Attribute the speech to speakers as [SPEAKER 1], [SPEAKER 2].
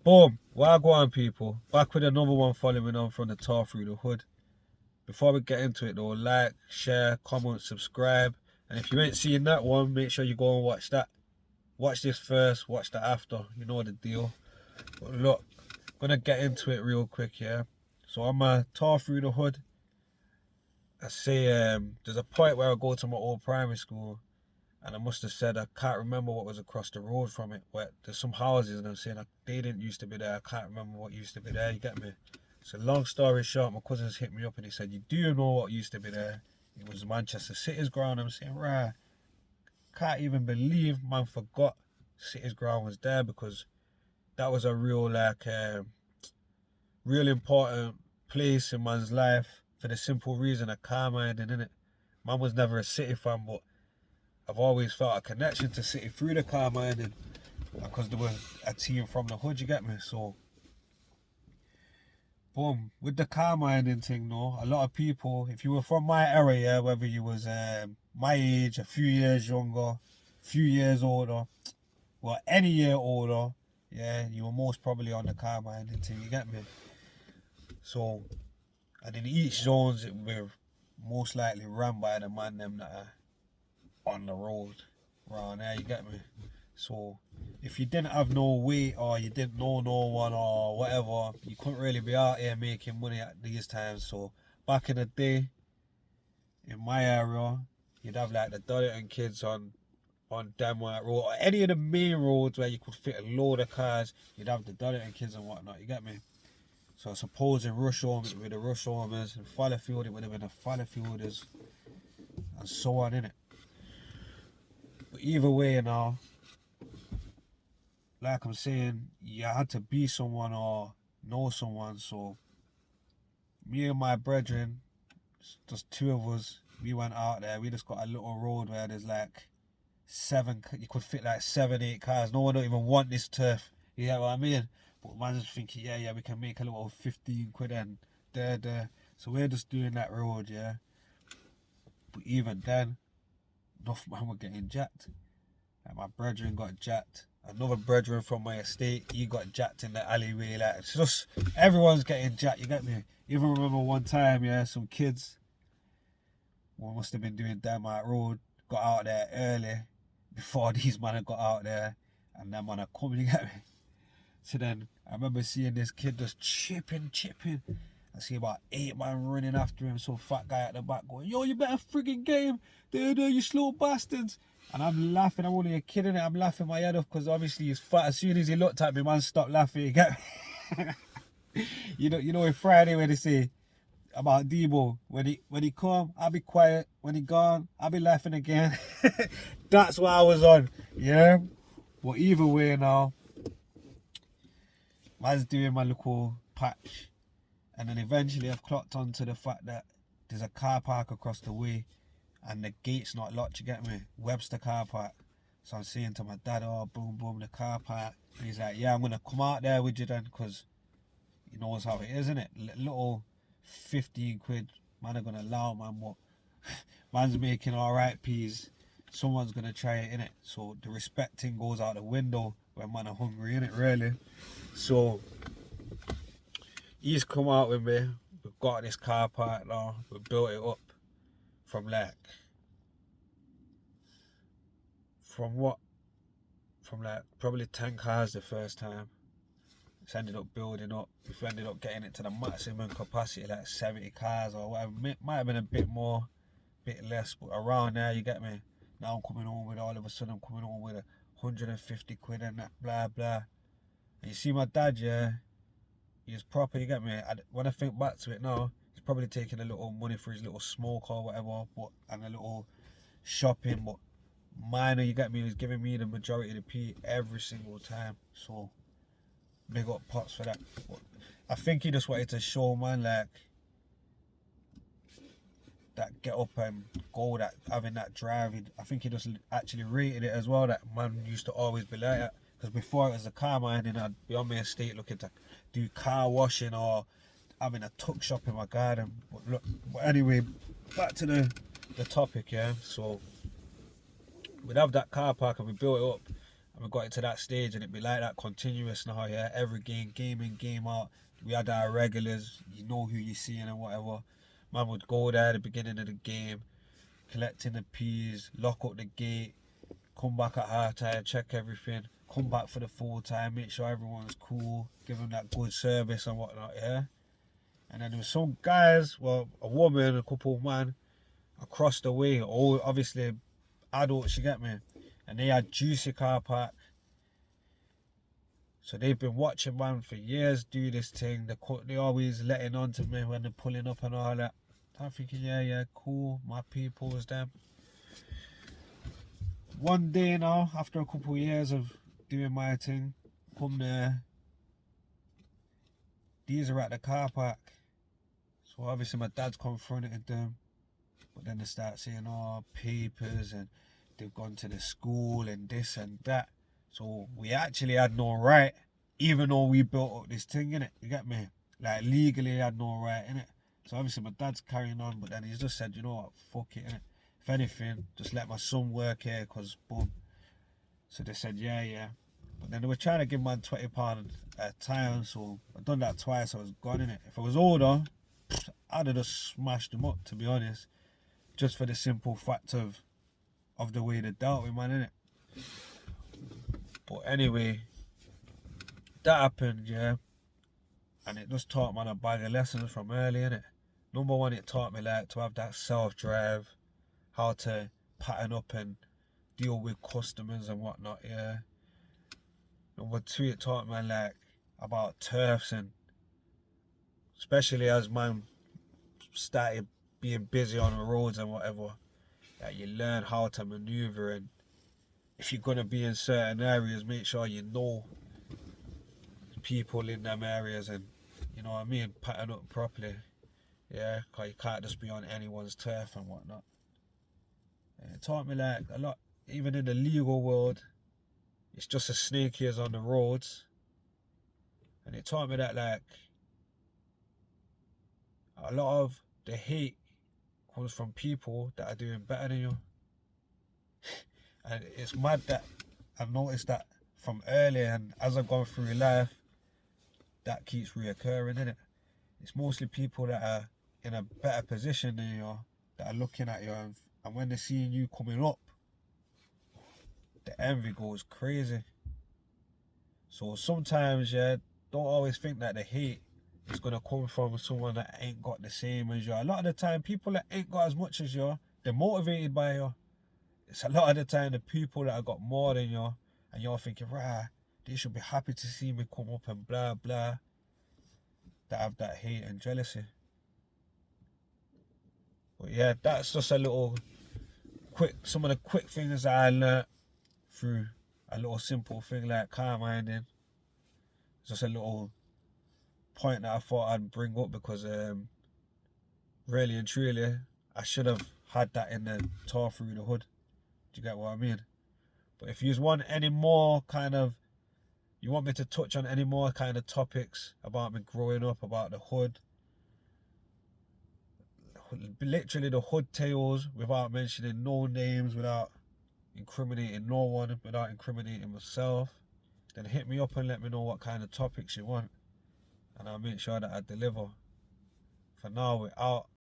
[SPEAKER 1] Boom. Wagwan people. Back with another one following on from the Tar Through the Hood. Before we get into it though, like, share, comment, subscribe. And if you ain't seen that one, make sure you go and watch that. Watch this first, watch that after. You know the deal. But look, gonna get into it real quick, yeah. So I'm a Tar Through the Hood. I say there's a point where I go to my old primary school and I must have said I can't remember what was across the road from it. Where there's some houses and I'm saying they didn't used to be there. I can't remember what used to be there. You get me? So long story short, my cousins hit me up and he said, "You do know what used to be there? It was Manchester City's ground." I'm saying, right, can't even believe man forgot City's ground was there because that was a real real important place in man's life for the simple reason of car minding, innit? Man was never a City fan, but I've always felt a connection to City through the car minding because they were a team from the hood, you get me? So, boom, with the car minding thing, though, a lot of people, if you were from my era, yeah, whether you was my age, a few years younger, a few years older, well, any year older, yeah, you were most probably on the car minding thing, you get me? So, and in each zones, it were most likely run by the man them that are on the road around there, you get me? So if you didn't have no weight or you didn't know no one or whatever, you couldn't really be out here making money at these times. So back in the day, in my area, you'd have like the Dudleyton kids on Denmark Road or any of the main roads where you could fit a load of cars, you'd have the Dudleyton kids and whatnot, you get me? So I suppose in Rush Home it would be the Rush Homers, in Fallowfield it would have been the Fallowfielders, and so on, innit? But either way, you know, like I'm saying, you had to be someone or know someone. So me and my brethren, just two of us, we went out there. We just got a little road where there's like you could fit like 7, 8 cars. No one don't even want this turf. You get what I mean? But man's just thinking, yeah, we can make a little 15 quid and there. So we're just doing that road, yeah. But even then, enough man were getting jacked. Like my brethren got jacked. Another brethren from my estate, he got jacked in the alleyway. Like it's just everyone's getting jacked. You get me? Even remember one time, yeah, some kids, one must have been doing Denmark Road, got out there early before these men had got out there, and them man are coming. You get me? So then I remember seeing this kid just chipping. I see about 8 men running after him. Some fat guy at the back going, "Yo, you better friggin' game, dude, you slow bastards." And I'm laughing. I'm only a kid in it. I'm laughing my head off because obviously he's fat. As soon as he looked at me, man, stopped laughing. You get me? You know, in Friday when they say about Debo, when he come, I'll be quiet. When he gone, I'll be laughing again. That's what I was on. Yeah. But either way now, I was doing my little patch, and then eventually I've clocked on to the fact that there's a car park across the way and the gate's not locked, you get me? Webster car park. So I'm saying to my dad, "Oh, boom, the car park." And he's like, "Yeah, I'm going to come out there with you then, because he knows how it is, isn't it? Little 15 quid, man are going to allow, man, but man's making alright peas. Someone's going to try it, innit? So the respect thing goes out the window when man are hungry, innit, really? So he's come out with me. We've got this car park now. We built it up from like from what? From like probably 10 cars the first time. It's ended up building up. We've ended up getting it to the maximum capacity, like 70 cars or whatever. Might have been a bit more, bit less, but around there, you get me? Now I'm coming home with all of a sudden, I'm coming home with 150 quid and that, blah, blah. And you see my dad, yeah, he's proper, you get me? When I think back to it now, he's probably taking a little money for his little smoke or whatever, and a little shopping, but minor, you get me? He's giving me the majority of the P every single time. So big up Pops for that. But I think he just wanted to show man like that get up and go, that having that drive. I think he just actually rated it as well. That man used to always be like that. Because before it was a car minding, I'd be on my estate looking to do car washing or having a tuck shop in my garden. But anyway, back to the topic, yeah. So we'd have that car park and we built it up. And we got it to that stage, and it'd be like that continuous now, yeah. Every game in, game out. We had our regulars, you know who you're seeing and whatever. Man would go there at the beginning of the game, collecting the peas, lock up the gate, come back at half time, check everything, come back for the full time, make sure everyone's cool, give them that good service and whatnot, yeah. And then there was some guys, well, a woman, a couple of man, across the way, all obviously adults, you get me? And they had juicy car park. So they've been watching man for years do this thing. They always letting on to me when they're pulling up and all that. I'm thinking, yeah, cool, my people's them. One day now, after a couple of years of doing my thing, come there. These are at the car park. So obviously my dad's confronted them. But then they start saying, oh, papers, and they've gone to the school and this and that. So we actually had no right, even though we built up this thing, innit? You get me? Like, legally had no right, innit? So obviously my dad's carrying on, but then he's just said, you know what, fuck it, innit? If anything, just let my son work here, because boom. So they said, yeah. But then they were trying to give man £20 at a time, so I'd done that twice, I was gone, innit? If I was older, I'd have just smashed them up, to be honest. Just for the simple fact of the way they dealt with man, innit? But anyway, that happened, yeah. And it just taught man a bag of lessons from early, innit? Number one, it taught me like to have that self-drive, how to pattern up and deal with customers and whatnot, yeah. Number two, it taught me like about turfs, and especially as man started being busy on the roads and whatever, that you learn how to maneuver, and if you're gonna be in certain areas, make sure you know people in them areas, and you know what I mean, pattern up properly, yeah, because you can't just be on anyone's turf and whatnot. And it taught me like a lot, even in the legal world, it's just as snaky as on the roads. And it taught me that like a lot of the hate comes from people that are doing better than you. And it's mad that I've noticed that from early, and as I've gone through life, that keeps reoccurring, innit? It's mostly people that are in a better position than you, that are looking at you, and when they're seeing you coming up, the envy goes crazy. So sometimes, yeah, don't always think that the hate is going to come from someone that ain't got the same as you. A lot of the time, people that ain't got as much as you, they're motivated by you. It's a lot of the time the people that have got more than you, and you're thinking, right, they should be happy to see me come up and blah, blah, that have that hate and jealousy. But yeah, that's just a little some of the quick things that I learnt through a little simple thing like car minding. It's just a little point that I thought I'd bring up, because really and truly, I should have had that in the tour through the hood. Do you get what I mean? But if you want any more you want me to touch on any more kind of topics about me growing up, about the hood, literally the hood tales, without mentioning no names, without incriminating no one, without incriminating myself, then hit me up and let me know what kind of topics you want, and I'll make sure that I deliver. For now, we're out.